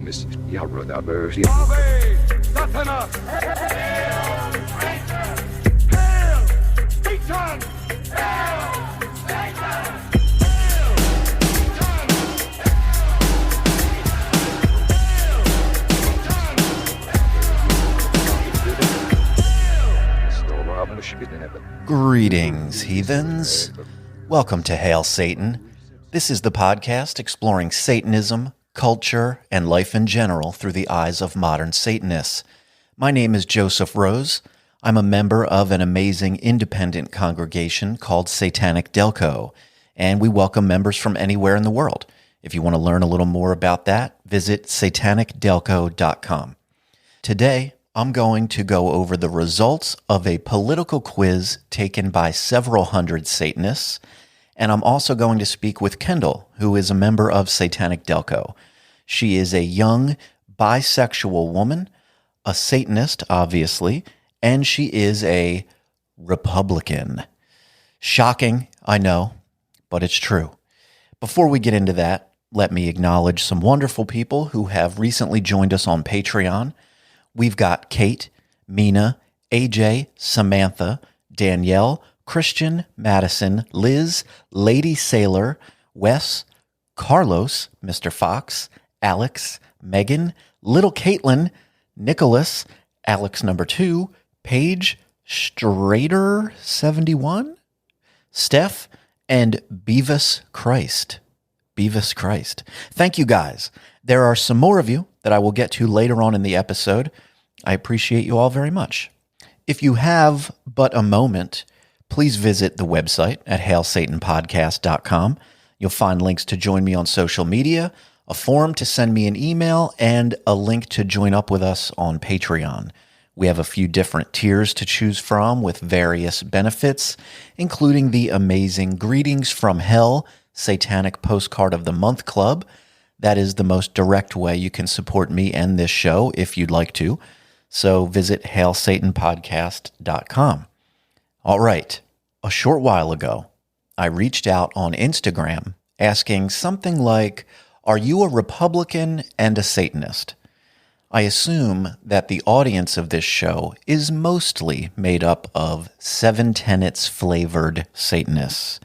Mrs. Yarodaberg. Ave, Satanist! Hail, Satan! Hail, Satan! Hail, Satan! Greetings, heathens. Welcome to Hail Satan. This is the podcast exploring Satanism, culture, and life in general through the eyes of modern Satanists. My name is Joseph Rose. I'm a member of an amazing independent congregation called Satanic Delco, and we welcome members from anywhere in the world. If you want to learn a little more about that, visit satanicdelco.com. Today, I'm going to go over the results of a political quiz taken by several hundred Satanists, and I'm also going to speak with Kendall, who is a member of Satanic Delco. She is a young, bisexual woman, a Satanist, obviously, and she is a Republican. Shocking, I know, but it's true. Before we get into that, let me acknowledge some wonderful people who have recently joined us on Patreon. We've got Kate, Mina, AJ, Samantha, Danielle, Christian, Madison, Liz, Lady Sailor, Wes, Carlos, Mr. Fox, Alex, Megan, Little Caitlin, Nicholas, Alex number 2, Paige, Strader 71, Steph, and Beavis Christ. Beavis Christ. Thank you guys. There are some more of you that I will get to later on in the episode. I appreciate you all very much. If you have but a moment, please visit the website at hailsatanpodcast.com. You'll find links to join me on social media, a form to send me an email, and a link to join up with us on Patreon. We have a few different tiers to choose from with various benefits, including the amazing Greetings from Hell Satanic Postcard of the Month Club. That is the most direct way you can support me and this show if you'd like to. So visit hailsatanpodcast.com. All right. A short while ago, I reached out on Instagram asking something like, "Are you a Republican and a Satanist?" I assume that the audience of this show is mostly made up of Seven Tenets flavored Satanists,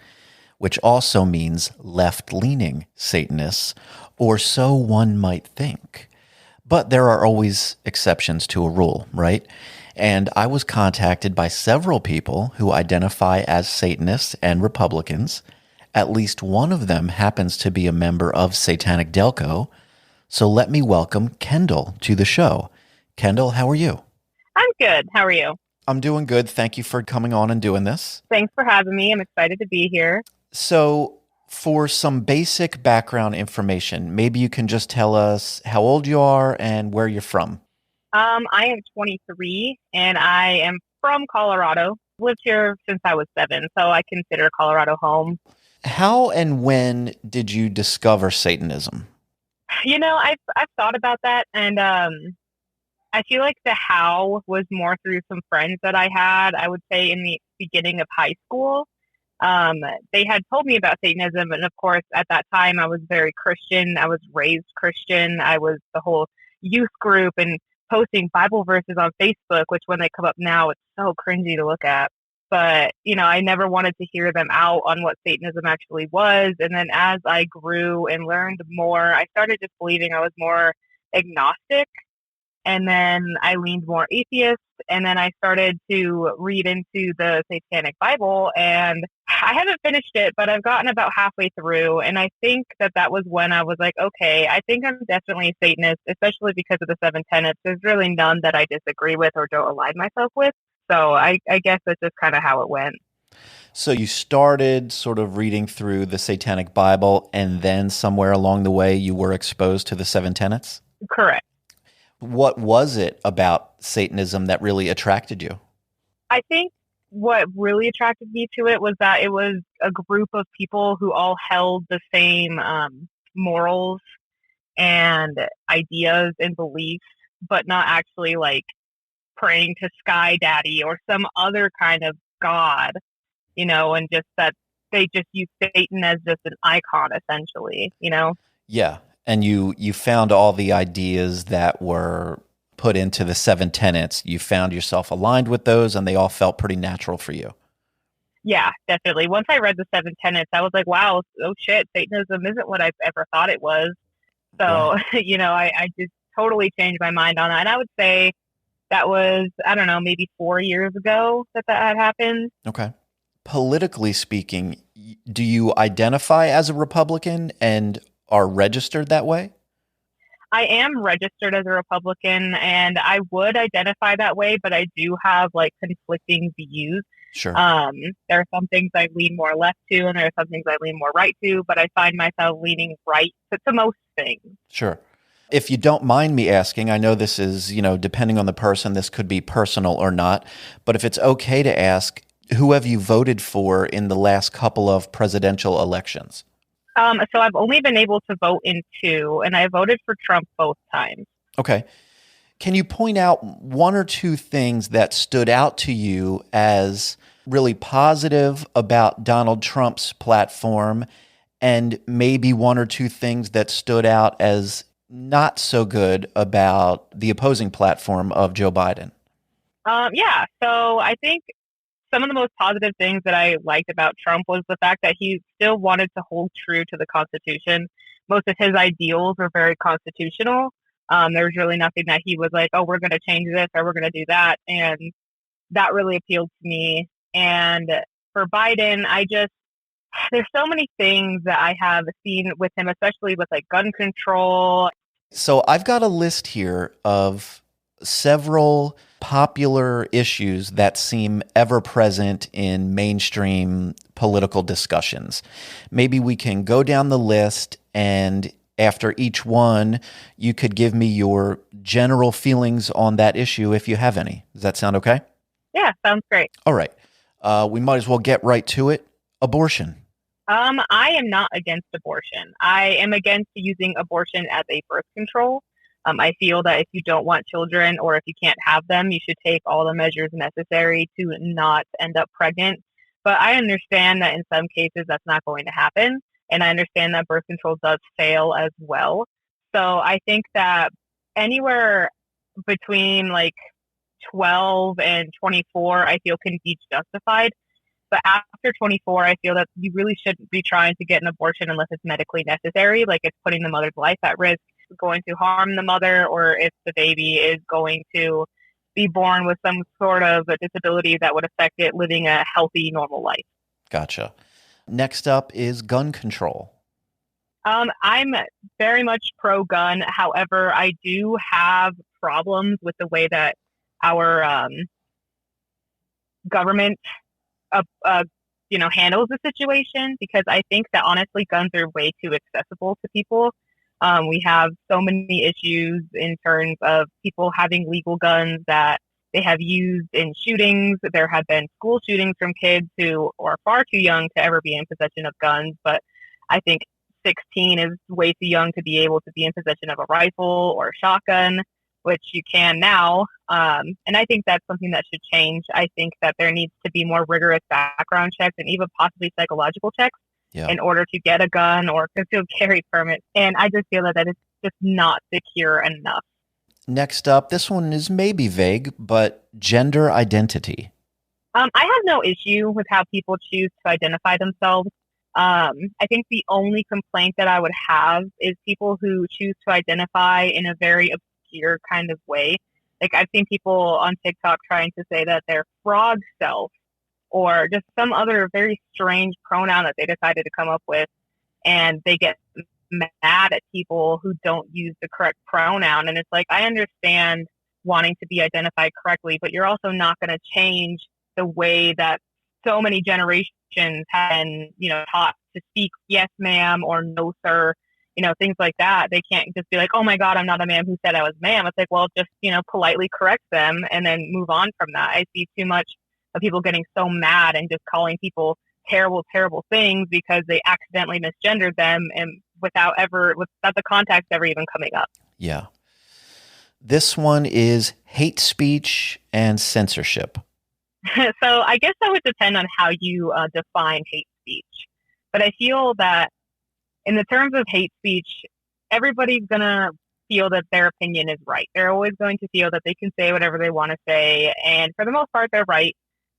which also means left-leaning Satanists, or so one might think. But there are always exceptions to a rule, right? And I was contacted by several people who identify as Satanists and Republicans. At least one of them happens to be a member of Satanic Delco. So let me welcome Kendall to the show. Kendall, how are you? I'm good. How are you? I'm doing good. Thank you for coming on and doing this. Thanks for having me. I'm excited to be here. So for some basic background information, maybe you can just tell us how old you are and where you're from. I am 23 and I am from Colorado. Lived here since I was 7, so I consider Colorado home. How and when did you discover Satanism? You know, I've thought about that, and I feel like the how was more through some friends that I had. I would say in the beginning of high school. They had told me about Satanism, and of course, at that time, I was very Christian. I was raised Christian. I was the whole youth group and posting Bible verses on Facebook, which when they come up now, it's so cringy to look at. But, you know, I never wanted to hear them out on what Satanism actually was. And then as I grew and learned more, I started just believing I was more agnostic. And then I leaned more atheist. And then I started to read into the Satanic Bible. And I haven't finished it, but I've gotten about halfway through. And I think that was when I was like, okay, I think I'm definitely a Satanist, especially because of the 7 tenets. There's really none that I disagree with or don't align myself with. So I guess that's just kind of how it went. So you started sort of reading through the Satanic Bible, and then somewhere along the way you were exposed to the 7 tenets? Correct. What was it about Satanism that really attracted you? I think what really attracted me to it was that it was a group of people who all held the same morals and ideas and beliefs, but not actually like praying to Sky Daddy or some other kind of god, you know, and just that they just use Satan as just an icon, essentially, you know? Yeah. And you found all the ideas that were put into the 7 tenets. You found yourself aligned with those, and they all felt pretty natural for you. Yeah, definitely. Once I read the Seven Tenets, I was like, wow, oh shit, Satanism isn't what I've ever thought it was. So, Right. I just totally changed my mind on that. And I would say that was, I don't know, maybe 4 years ago that had happened. Okay. Politically speaking, do you identify as a Republican and are registered that way? I am registered as a Republican and I would identify that way, but I do have like conflicting views. Sure. There are some things I lean more left to, and there are some things I lean more right to, but I find myself leaning right to most things. Sure. If you don't mind me asking, I know this is, depending on the person, this could be personal or not, but if it's okay to ask, who have you voted for in the last couple of presidential elections? So I've only been able to vote in two, and I voted for Trump both times. Okay. Can you point out one or two things that stood out to you as really positive about Donald Trump's platform, and maybe one or two things that stood out as not so good about the opposing platform of Joe Biden? Yeah, so I think some of the most positive things that I liked about Trump was the fact that he still wanted to hold true to the Constitution. Most of his ideals were very constitutional. There was really nothing that he was like, oh, we're going to change this or we're going to do that. And that really appealed to me. And for Biden, there's so many things that I have seen with him, especially with like gun control. So I've got a list here of several popular issues that seem ever present in mainstream political discussions. Maybe we can go down the list, and after each one, you could give me your general feelings on that issue if you have any. Does that sound okay? Yeah, sounds great. All right. We might as well get right to it. Abortion. I am not against abortion. I am against using abortion as a birth control. I feel that if you don't want children or if you can't have them, you should take all the measures necessary to not end up pregnant. But I understand that in some cases that's not going to happen. And I understand that birth control does fail as well. So I think that anywhere between like 12 and 24, I feel can be justified. But after 24, I feel that you really shouldn't be trying to get an abortion unless it's medically necessary, like it's putting the mother's life at risk, going to harm the mother, or if the baby is going to be born with some sort of a disability that would affect it living a healthy, normal life. Gotcha. Next up is gun control. I'm very much pro-gun. However, I do have problems with the way that our government handles the situation, because I think that honestly guns are way too accessible to people. We have so many issues in terms of people having legal guns that they have used in shootings. There have been school shootings from kids who are far too young to ever be in possession of guns, but I think 16 is way too young to be able to be in possession of a rifle or a shotgun, which you can now. And I think that's something that should change. I think that there needs to be more rigorous background checks and even possibly psychological checks in order to get a gun or concealed carry permit. And I just feel that it's just not secure enough. Next up, this one is maybe vague, but gender identity. I have no issue with how people choose to identify themselves. I think the only complaint that I would have is people who choose to identify in a very obscure kind of way. Like I've seen people on TikTok trying to say that they're frog self or just some other very strange pronoun that they decided to come up with, and they get mad at people who don't use the correct pronoun. And it's like, I understand wanting to be identified correctly, but you're also not going to change the way that so many generations have been, taught to speak yes, ma'am, or no, sir, things like that. They can't just be like, oh my God, I'm not a ma'am who said I was ma'am. It's like, well, just, politely correct them and then move on from that. I see too much of people getting so mad and just calling people terrible, terrible things because they accidentally misgendered them and without the context ever even coming up. Yeah. This one is hate speech and censorship. So I guess that would depend on how you define hate speech. But I feel that in the terms of hate speech, everybody's going to feel that their opinion is right. They're always going to feel that they can say whatever they want to say. And for the most part, they're right.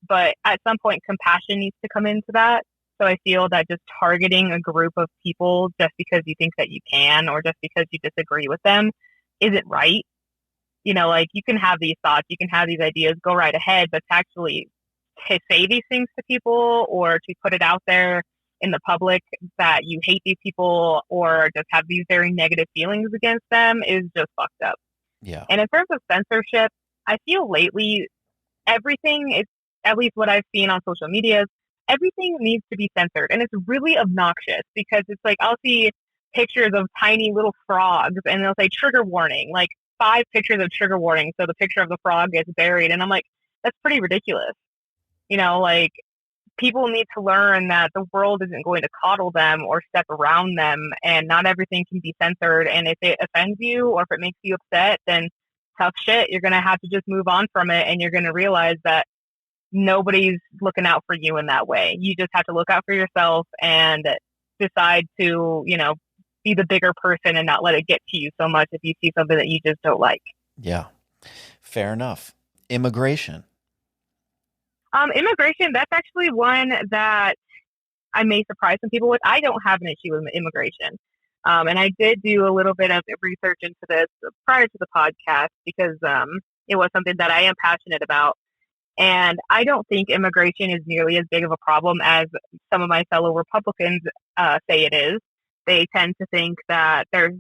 But at some point, compassion needs to come into that. So I feel that just targeting a group of people just because you think that you can, or just because you disagree with them, isn't right. You know, like, you can have these thoughts, you can have these ideas, go right ahead, but to actually to say these things to people, or to put it out there in the public that you hate these people or just have these very negative feelings against them, is just fucked up. Yeah. And in terms of censorship, I feel lately everything is, at least what I've seen on social media, everything needs to be censored. And it's really obnoxious because it's like, I'll see pictures of tiny little frogs and they'll say trigger warning, like 5 pictures of trigger warning. So the picture of the frog gets buried. And I'm like, that's pretty ridiculous. You know, like, people need to learn that the world isn't going to coddle them or step around them, and not everything can be censored. And if it offends you or if it makes you upset, then tough shit. You're going to have to just move on from it, and you're going to realize that nobody's looking out for you in that way. You just have to look out for yourself and decide to, you know, be the bigger person and not let it get to you so much if you see something that you just don't like. Yeah. Fair enough. Immigration. Immigration, that's actually one that I may surprise some people with. I don't have an issue with immigration. And I did do a little bit of research into this prior to the podcast because it was something that I am passionate about. And I don't think immigration is nearly as big of a problem as some of my fellow Republicans say it is. They tend to think that there's,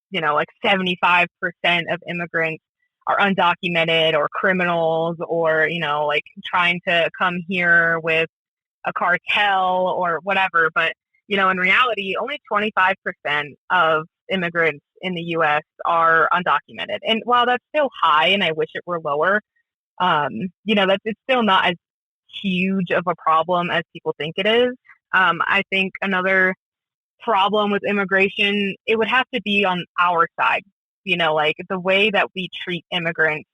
you know, like 75% of immigrants are undocumented or criminals, or, you know, like trying to come here with a cartel or whatever. But, you know, in reality, only 25% of immigrants in the U.S. are undocumented. And while that's still high, and I wish it were lower, you know, it's still not as huge of a problem as people think it is. I think another problem with immigration, it would have to be on our side. You know, like the way that we treat immigrants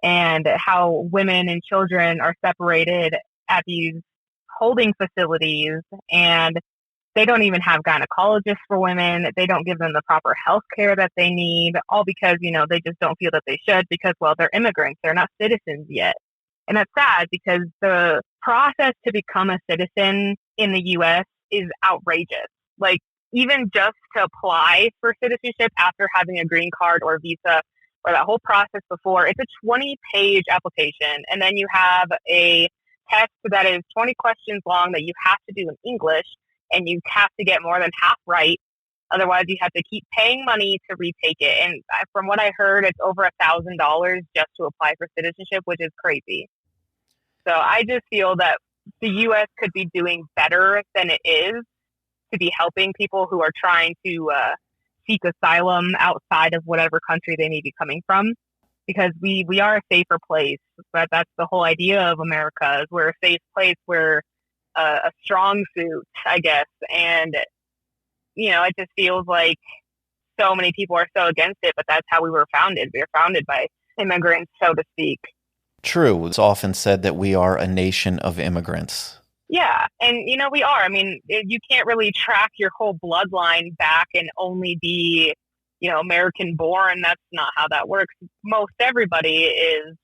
and how women and children are separated at these holding facilities, and they don't even have gynecologists for women. They don't give them the proper health care that they need, all because, you know, they just don't feel that they should because, well, they're immigrants. They're not citizens yet. And that's sad because the process to become a citizen in the U.S. is outrageous. Like, even just to apply for citizenship after having a green card or visa, or that whole process before, it's a 20-page application. And then you have a test that is 20 questions long that you have to do in English, and you have to get more than half right. Otherwise, you have to keep paying money to retake it. And from what I heard, it's over $1,000 just to apply for citizenship, which is crazy. So I just feel that the U.S. could be doing better than it is to be helping people who are trying to seek asylum outside of whatever country they may be coming from, because we are a safer place. But that's the whole idea of America, is we're a safe place. We're a strong suit, I guess. And, you know, it just feels like so many people are so against it, but that's how we were founded. We were founded by immigrants, so to speak. True. It's often said that we are a nation of immigrants. Yeah. And, you know, we are. I mean, you can't really track your whole bloodline back and only be, you know, American born. That's not how that works. Most everybody is,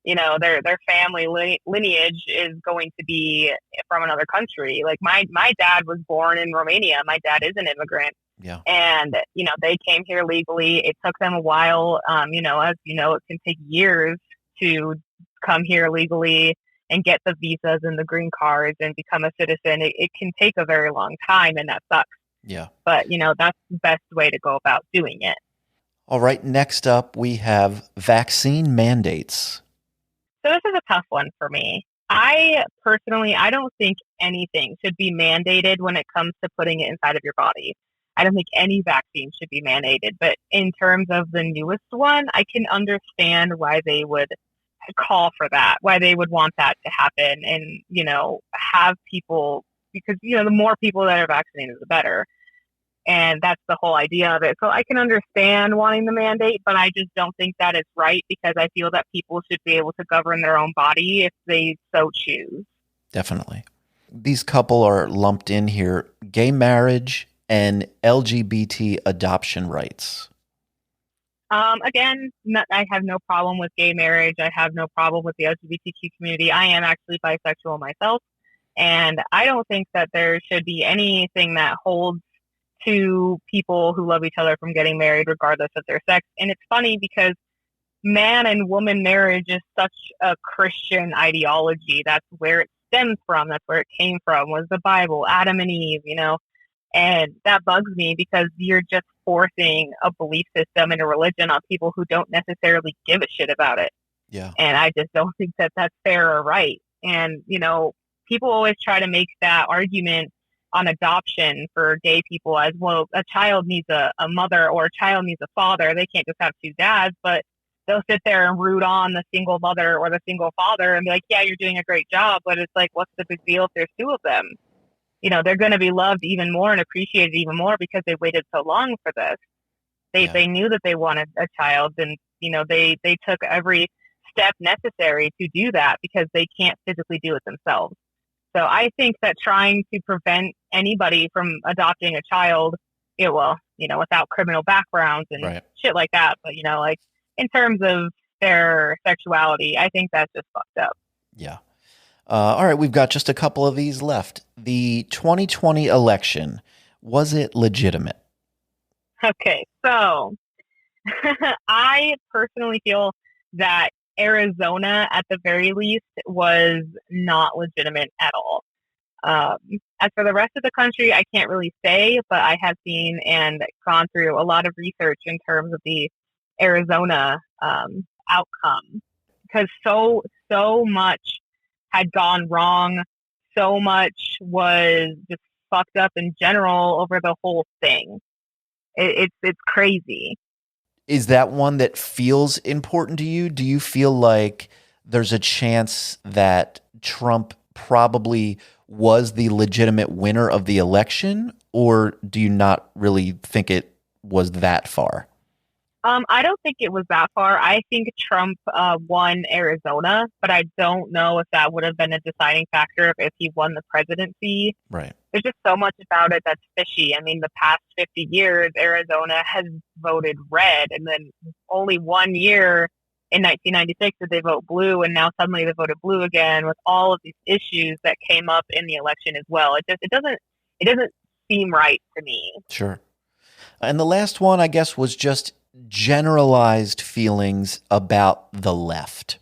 you know, their family lineage is going to be from another country. Like my dad was born in Romania. My dad is an immigrant. Yeah. And, you know, they came here legally. It took them a while. You know, as you know, it can take years to come here legally and get the visas and the green cards and become a citizen. It can take a very long time, and that sucks. Yeah. But, you know, that's the best way to go about doing it. All right. Next up, we have vaccine mandates. So this is a tough one for me. I don't think anything should be mandated when it comes to putting it inside of your body. I don't think any vaccine should be mandated. But in terms of the newest one, I can understand why they would call for that, why they would want that to happen, and, you know, have people, because, you know, the more people that are vaccinated, the better. And that's the whole idea of it. So I can understand wanting the mandate, but I just don't think that is right, because I feel that people should be able to govern their own body if they so choose. Definitely. These couple are lumped in here: gay marriage and LGBT adoption rights? Again, I have no problem with gay marriage. I have no problem with the LGBTQ community. I am actually bisexual myself. And I don't think that there should be anything that holds two people who love each other from getting married regardless of their sex. And it's funny because man and woman marriage is such a Christian ideology. That's where it stems from. That's where it came from, was the Bible, Adam and Eve, and that bugs me because you're just forcing a belief system and a religion on people who don't necessarily give a shit about it. Yeah. And I just don't think that that's fair or right. And, people always try to make that argument on adoption for gay people as, well, a child needs a mother or a child needs a father. They can't just have two dads, but they'll sit there and root on the single mother or the single father and be like, yeah, you're doing a great job. But it's like, what's the big deal if there's two of them? They're going to be loved even more and appreciated even more because they waited so long for this. They knew that they wanted a child, and, they took every step necessary to do that because they can't physically do it themselves. So I think that trying to prevent anybody from adopting a child, without criminal backgrounds and shit like that, but, in terms of their sexuality, I think that's just fucked up. Yeah. All right, we've got just a couple of these left. The 2020 election, was it legitimate? Okay, so I personally feel that Arizona, at the very least, was not legitimate at all. As for the rest of the country, I can't really say, but I have seen and gone through a lot of research in terms of the Arizona outcome, because so much had gone wrong. So much was just fucked up in general over the whole thing. It's crazy. Is that one that feels important to you? Do you feel like there's a chance that Trump probably was the legitimate winner of the election, or do you not really think it was that far? I don't think it was that far. I think Trump won Arizona, but I don't know if that would have been a deciding factor if he won the presidency. Right. There's just so much about it that's fishy. I mean, the past 50 years, Arizona has voted red, and then only 1 year in 1996 did they vote blue, and now suddenly they voted blue again with all of these issues that came up in the election as well. It doesn't seem right to me. Sure. And the last one, I guess, was just generalized feelings about the left.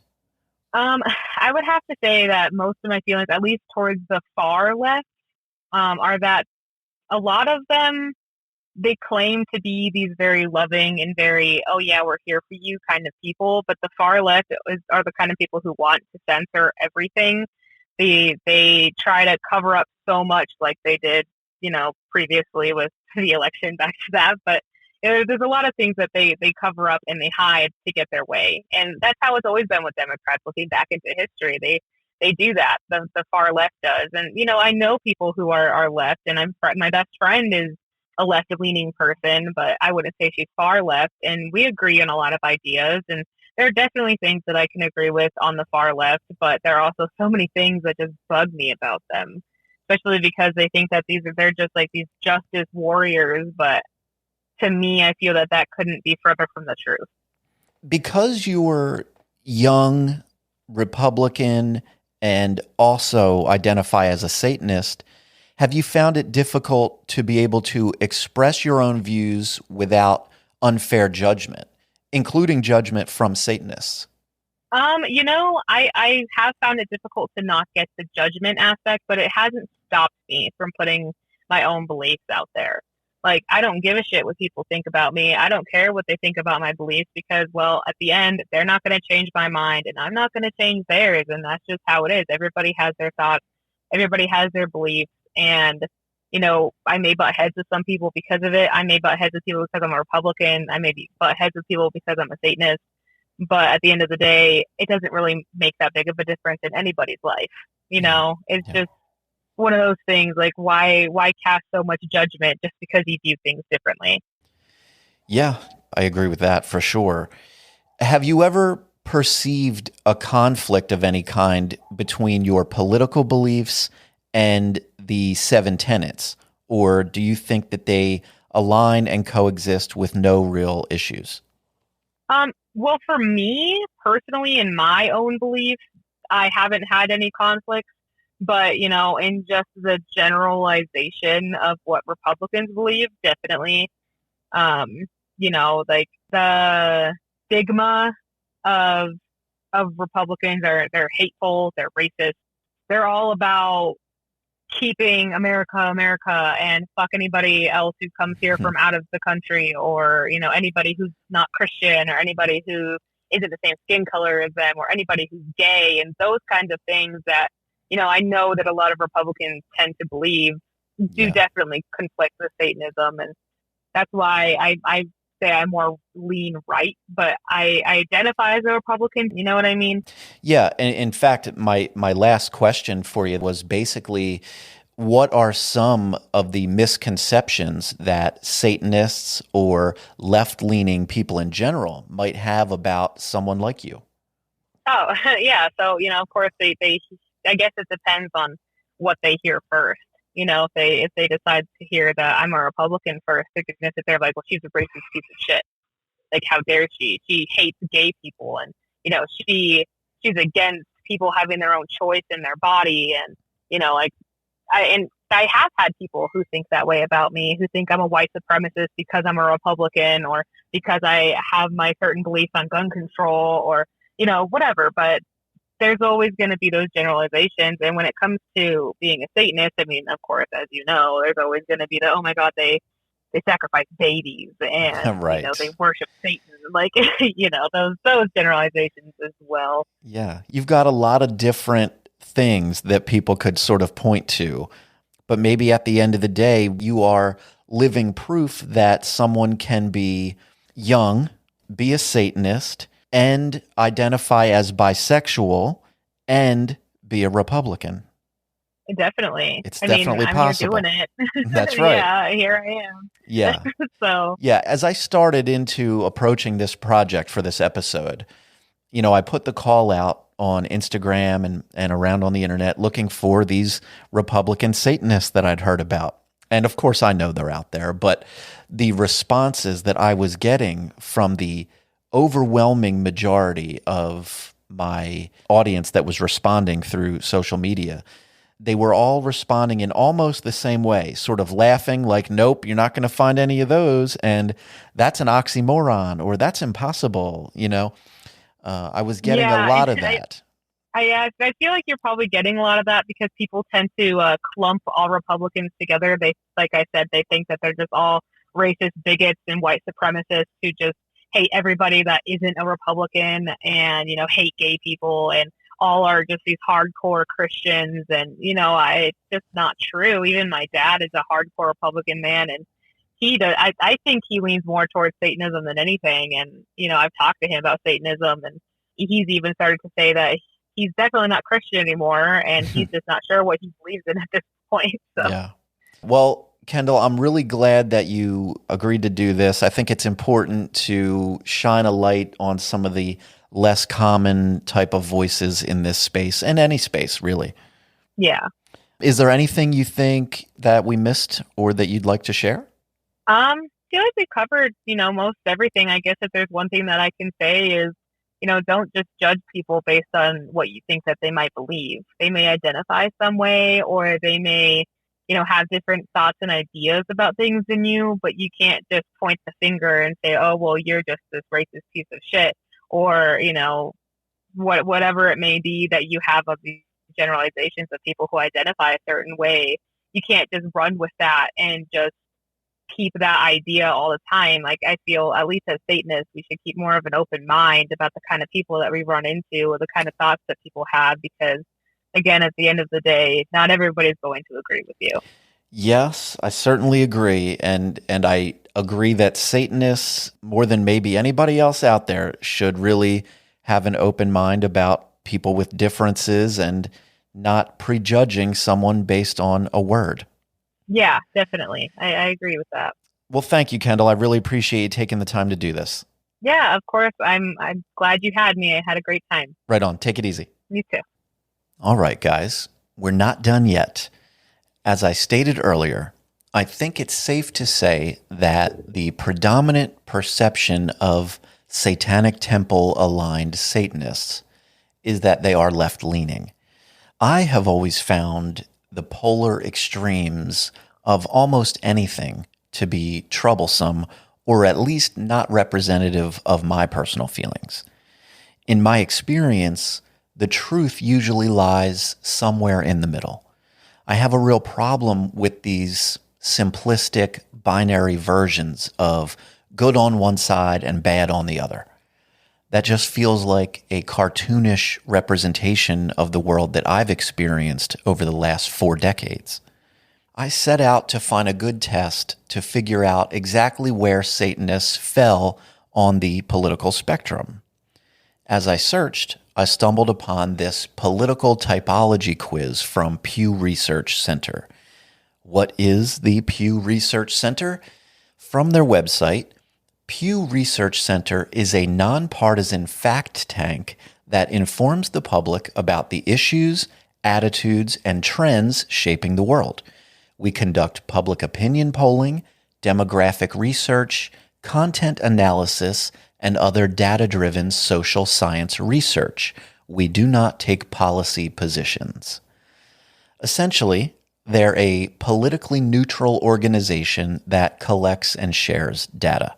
I would have to say that most of my feelings, at least towards the far left, are that a lot of them, they claim to be these very loving and very, oh yeah, we're here for you kind of people. But the far left are the kind of people who want to censor everything. They try to cover up so much, like they did, previously with the election back to that. But there's a lot of things that they cover up and they hide to get their way. And that's how it's always been with Democrats. Looking back into history, they do that. The far left does. And, I know people who are left, and my best friend is a left-leaning person, but I wouldn't say she's far left. And we agree on a lot of ideas. And there are definitely things that I can agree with on the far left, but there are also so many things that just bug me about them, especially because they think that they're just like these justice warriors. But to me, I feel that couldn't be further from the truth. Because you were young, Republican, and also identify as a Satanist, have you found it difficult to be able to express your own views without unfair judgment, including judgment from Satanists? I have found it difficult to not get the judgment aspect, but it hasn't stopped me from putting my own beliefs out there. Like, I don't give a shit what people think about me. I don't care what they think about my beliefs because, well, at the end, they're not going to change my mind and I'm not going to change theirs. And that's just how it is. Everybody has their thoughts. Everybody has their beliefs. And, I may butt heads with some people because of it. I may butt heads with people because I'm a Republican. I may butt heads with people because I'm a Satanist. But at the end of the day, it doesn't really make that big of a difference in anybody's life. It's just one of those things, like why cast so much judgment just because you view things differently? Yeah, I agree with that for sure. Have you ever perceived a conflict of any kind between your political beliefs and the seven tenets? or do you think that they align and coexist with no real issues? Well, for me personally, in my own beliefs, I haven't had any conflicts, but in just the generalization of what Republicans believe, definitely, um, like the stigma of Republicans are they're hateful, they're racist, they're all about keeping America, America, and fuck anybody else who comes here from out of the country, or anybody who's not Christian, or anybody who isn't the same skin color as them, or anybody who's gay, and those kinds of things that I know that a lot of Republicans tend to believe do definitely conflict with Satanism, and that's why I say I more lean right, but I identify as a Republican. You know what I mean? Yeah. In fact, my last question for you was basically, what are some of the misconceptions that Satanists or left-leaning people in general might have about someone like you? Oh, yeah. So, of course they I guess it depends on what they hear first. If they decide to hear that I'm a Republican first, they're going to sit there like, well, she's a racist piece of shit. Like, how dare she? She hates gay people, and she's against people having their own choice in their body, and like I have had people who think that way about me, who think I'm a white supremacist because I'm a Republican, or because I have my certain beliefs on gun control, or whatever. But there's always going to be those generalizations, and when it comes to being a Satanist, I mean, of course, as you know, there's always going to be the, oh my God, they sacrifice babies, and Right. they worship Satan, like those generalizations as well. Yeah, you've got a lot of different things that people could sort of point to, but maybe at the end of the day, you are living proof that someone can be young, be a Satanist, and identify as bisexual, and be a Republican. Definitely. It's definitely I'm possible. here doing it. That's right. Yeah, here I am. Yeah. So Yeah, as I started into approaching this project for this episode, I put the call out on Instagram and around on the internet looking for these Republican Satanists that I'd heard about. And of course, I know they're out there, but the responses that I was getting from the overwhelming majority of my audience that was responding through social media, they were all responding in almost the same way, sort of laughing like, nope, you're not going to find any of those. And that's an oxymoron, or that's impossible. I was getting a lot of that. I feel like you're probably getting a lot of that because people tend to clump all Republicans together. They, like I said, they think that they're just all racist bigots and white supremacists who just hate everybody that isn't a Republican, and hate gay people, and all are just these hardcore Christians. And it's just not true. Even my dad is a hardcore Republican man, and he does. I think he leans more towards Satanism than anything. And I've talked to him about Satanism, and he's even started to say that he's definitely not Christian anymore, and he's just not sure what he believes in at this point. So. Yeah. Well, Kendall, I'm really glad that you agreed to do this. I think it's important to shine a light on some of the less common type of voices in this space, and any space, really. Yeah. Is there anything you think that we missed or that you'd like to share? I feel like we covered, most everything. I guess if there's one thing that I can say is, don't just judge people based on what you think that they might believe. They may identify some way, or they may, have different thoughts and ideas about things than you, but you can't just point the finger and say, oh, well, you're just this racist piece of shit, or, whatever it may be that you have of these generalizations of people who identify a certain way. You can't just run with that and just keep that idea all the time. Like, I feel, at least as Satanists, we should keep more of an open mind about the kind of people that we run into, or the kind of thoughts that people have, because again, at the end of the day, not everybody's going to agree with you. Yes, I certainly agree. And I agree that Satanists, more than maybe anybody else out there, should really have an open mind about people with differences and not prejudging someone based on a word. Yeah, definitely. I agree with that. Well, thank you, Kendall. I really appreciate you taking the time to do this. Yeah, of course. I'm glad you had me. I had a great time. Right on. Take it easy. Me too. All right, guys. We're not done yet. As I stated earlier, I think it's safe to say that the predominant perception of Satanic Temple aligned Satanists is that they are left leaning. I have always found the polar extremes of almost anything to be troublesome, or at least not representative of my personal feelings. In my experience, the truth usually lies somewhere in the middle. I have a real problem with these simplistic binary versions of good on one side and bad on the other. That just feels like a cartoonish representation of the world that I've experienced over the last 4 decades. I set out to find a good test to figure out exactly where Satanists fell on the political spectrum. As I searched, I stumbled upon this political typology quiz from Pew Research Center. What is the Pew Research Center? From their website, Pew Research Center is a nonpartisan fact tank that informs the public about the issues, attitudes, and trends shaping the world. We conduct public opinion polling, demographic research, content analysis, and other data-driven social science research. We do not take policy positions. Essentially, they're a politically neutral organization that collects and shares data.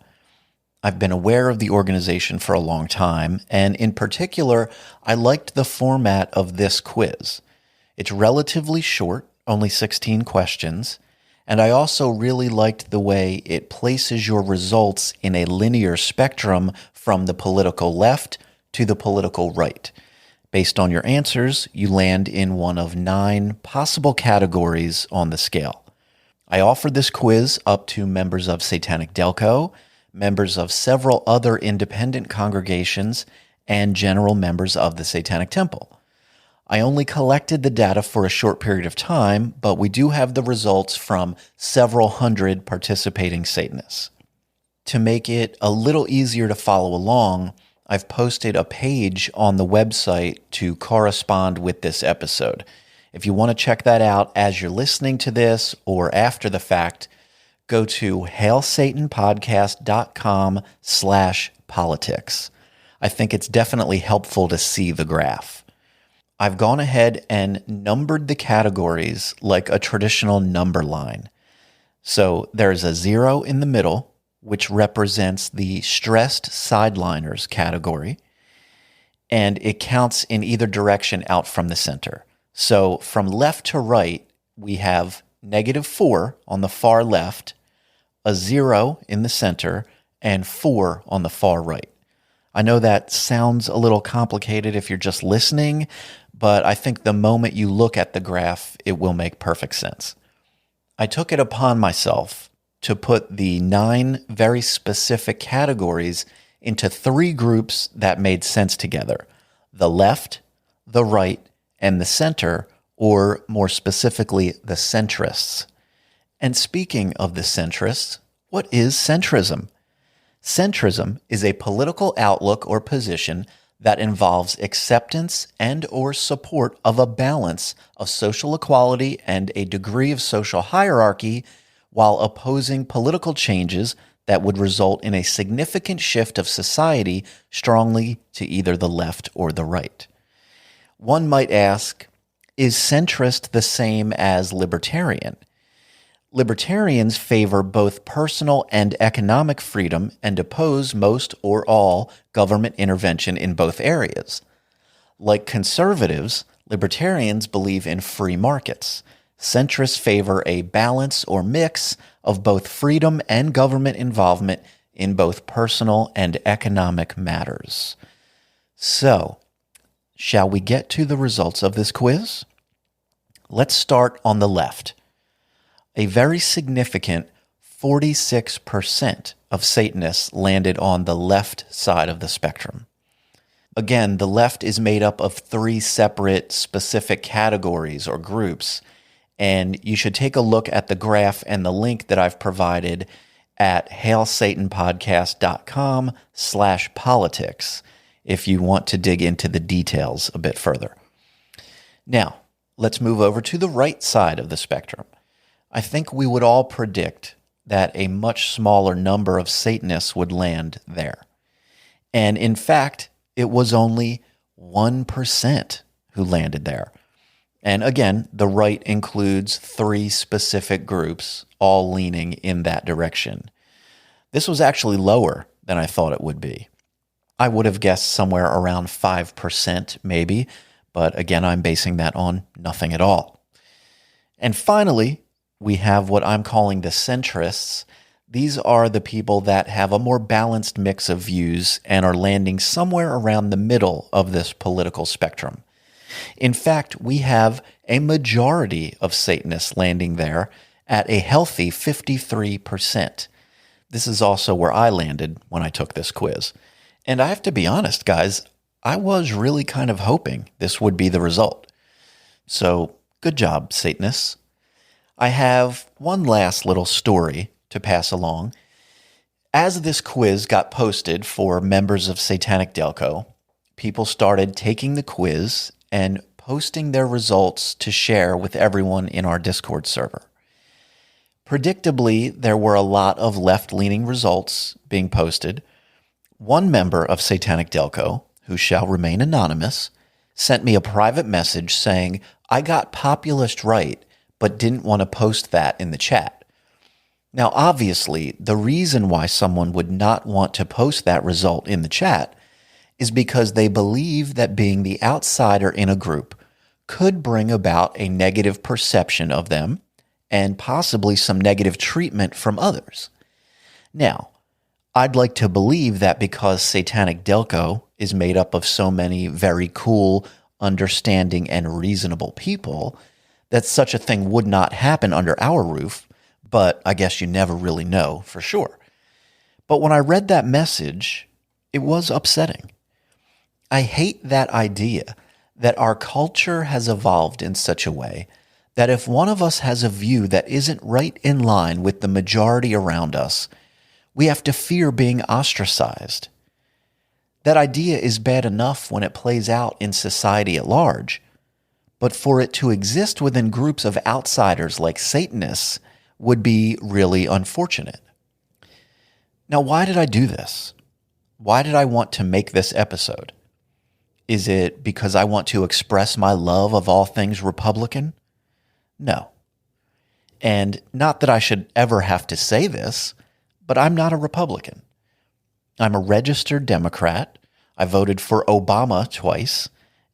I've been aware of the organization for a long time, and in particular, I liked the format of this quiz. It's relatively short, only 16 questions, and I also really liked the way it places your results in a linear spectrum from the political left to the political right. Based on your answers, you land in one of 9 possible categories on the scale. I offered this quiz up to members of Satanic Delco, members of several other independent congregations, and general members of the Satanic Temple. I only collected the data for a short period of time, but we do have the results from several hundred participating Satanists. To make it a little easier to follow along, I've posted a page on the website to correspond with this episode. If you want to check that out as you're listening to this or after the fact, go to hailsatanpodcast.com/politics. I think it's definitely helpful to see the graph. I've gone ahead and numbered the categories like a traditional number line. So there's a 0 in the middle, which represents the stressed sideliners category, and it counts in either direction out from the center. So from left to right, we have -4 on the far left, a 0 in the center, and 4 on the far right. I know that sounds a little complicated if you're just listening, but I think the moment you look at the graph, it will make perfect sense. I took it upon myself to put the 9 very specific categories into 3 groups that made sense together: the left, the right, and the center, or more specifically, the centrists. And speaking of the centrists, what is centrism? Centrism is a political outlook or position that involves acceptance and or support of a balance of social equality and a degree of social hierarchy while opposing political changes that would result in a significant shift of society strongly to either the left or the right. One might ask, is centrist the same as libertarian? Libertarians favor both personal and economic freedom and oppose most or all government intervention in both areas. Like conservatives, libertarians believe in free markets. Centrists favor a balance or mix of both freedom and government involvement in both personal and economic matters. So, shall we get to the results of this quiz? Let's start on the left. A very significant 46% of Satanists landed on the left side of the spectrum. Again, the left is made up of 3 separate specific categories or groups, and you should take a look at the graph and the link that I've provided at hailsatanpodcast.com/politics if you want to dig into the details a bit further. Now, let's move over to the right side of the spectrum. I think we would all predict that a much smaller number of Satanists would land there. And in fact, it was only 1% who landed there. And again, the right includes 3 specific groups, all leaning in that direction. This was actually lower than I thought it would be. I would have guessed somewhere around 5% maybe, but again, I'm basing that on nothing at all. And finally, we have what I'm calling the centrists. These are the people that have a more balanced mix of views and are landing somewhere around the middle of this political spectrum. In fact, we have a majority of Satanists landing there at a healthy 53%. This is also where I landed when I took this quiz. And I have to be honest, guys, I was really kind of hoping this would be the result. So, good job, Satanists. I have one last little story to pass along. As this quiz got posted for members of Satanic Delco, people started taking the quiz and posting their results to share with everyone in our Discord server. Predictably, there were a lot of left-leaning results being posted. One member of Satanic Delco, who shall remain anonymous, sent me a private message saying, "I got populist right, but didn't want to post that in the chat." Now, obviously, the reason why someone would not want to post that result in the chat is because they believe that being the outsider in a group could bring about a negative perception of them and possibly some negative treatment from others. Now, I'd like to believe that because Satanic Delco is made up of so many very cool, understanding, and reasonable people, that such a thing would not happen under our roof, but I guess you never really know for sure. But when I read that message, it was upsetting. I hate that idea that our culture has evolved in such a way that if one of us has a view that isn't right in line with the majority around us, we have to fear being ostracized. That idea is bad enough when it plays out in society at large, but for it to exist within groups of outsiders like Satanists would be really unfortunate. Now, why did I do this? Why did I want to make this episode? Is it because I want to express my love of all things Republican? No. And not that I should ever have to say this, but I'm not a Republican. I'm a registered Democrat. I voted for Obama twice,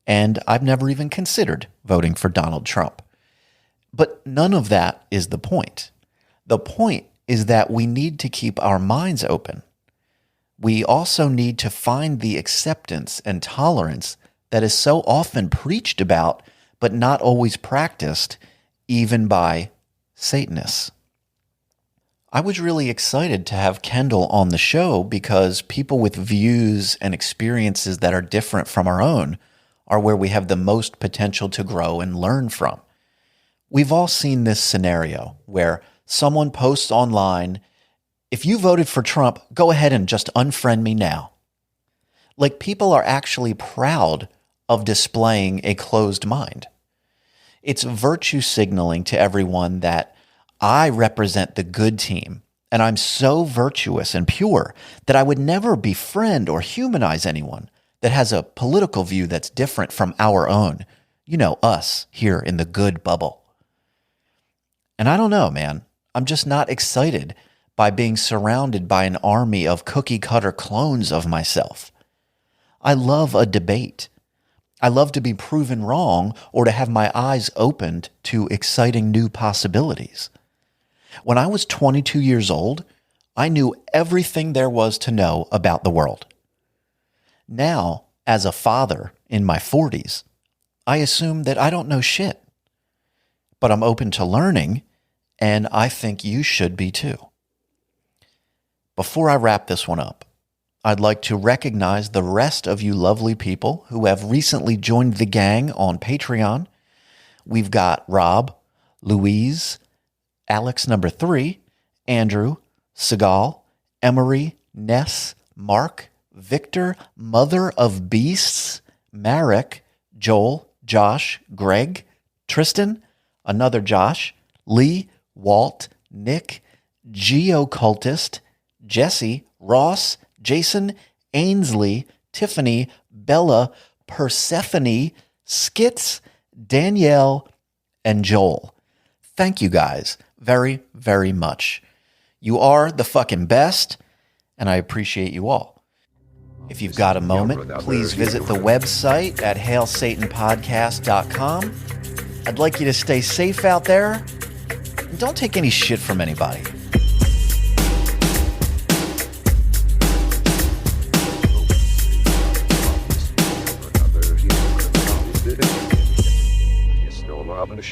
and I've never even considered voting for Donald Trump. But none of that is the point. The point is that we need to keep our minds open. We also need to find the acceptance and tolerance that is so often preached about, but not always practiced, even by Satanists. I was really excited to have Kendall on the show because people with views and experiences that are different from our own are where we have the most potential to grow and learn from. We've all seen this scenario where someone posts online, "If you voted for Trump, go ahead and just unfriend me now." Like, people are actually proud of displaying a closed mind. It's virtue signaling to everyone that I represent the good team, and I'm so virtuous and pure that I would never befriend or humanize anyone that has a political view that's different from our own. You know, us here in the good bubble. And I don't know, man. I'm just not excited by being surrounded by an army of cookie-cutter clones of myself. I love a debate. I love to be proven wrong or to have my eyes opened to exciting new possibilities. When I was 22 years old, I knew everything there was to know about the world. Now, as a father in my 40s, I assume that I don't know shit. But I'm open to learning, and I think you should be too. Before I wrap this one up, I'd like to recognize the rest of you lovely people who have recently joined the gang on Patreon. We've got Rob, Louise, Alex number 3, Andrew, Segal, Emery, Ness, Mark, Victor, Mother of Beasts, Marek, Joel, Josh, Greg, Tristan, another Josh, Lee, Walt, Nick, Geocultist, Jesse, Ross, Jason, Ainsley, Tiffany, Bella, Persephone, Skits, Danielle, and Joel. Thank you guys very, very much. You are the fucking best, and I appreciate you all. If you've got a moment, please visit the website at hailsatanpodcast.com. I'd like you to stay safe out there, and don't take any shit from anybody. Robin,